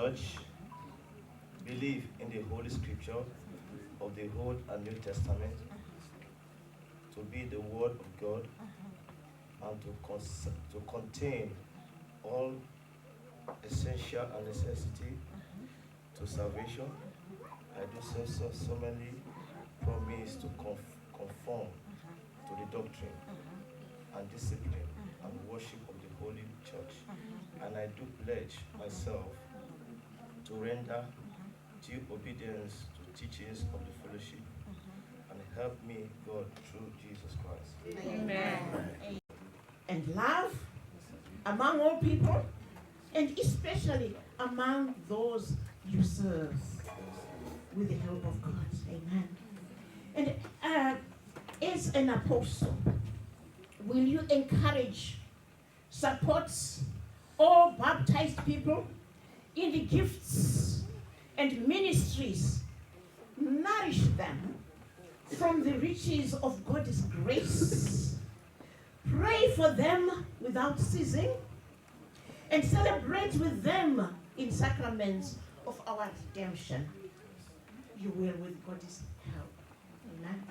Church believe in the Holy Scripture of the Old and New Testament to be the Word of God and to contain all essential and necessity to salvation. I do so many promise to conform to the doctrine and discipline and worship of the Holy Church. And I do pledge myself to render due obedience to teachings of the fellowship, and help me God through Jesus Christ. Amen. And love among all people, and especially among those you serve, with the help of God. Amen. And as an apostle, will you encourage, support all baptized people in the gifts and ministries, nourish them from the riches of God's grace, pray for them without ceasing, and celebrate with them in sacraments of our redemption? You will with God's help. Amen.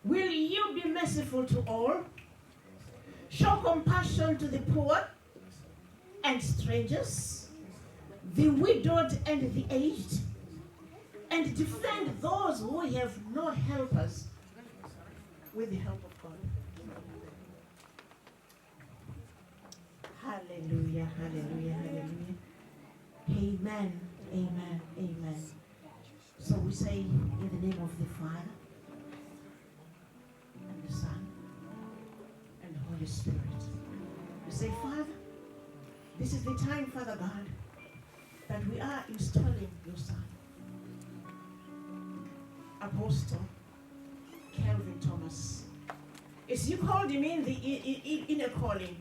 Will you be merciful to all, show compassion to the poor and strangers, the widowed and the aged, and defend those who have no helpers with the help of God? Hallelujah, hallelujah, hallelujah. Amen, amen, amen. So we say in the name of the Father, and the Son, and the Holy Spirit. We say, Father, this is the time, Father God, that we are installing your Son, Apostle Calvin Thomas. As you called him in the inner calling,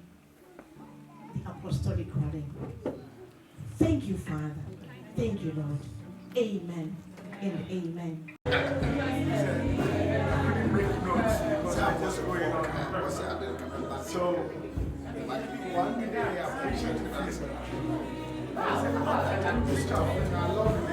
the apostolic calling. Thank you, Father. Thank you, Lord. Amen and amen. So, one day I appreciate the face. I said, I love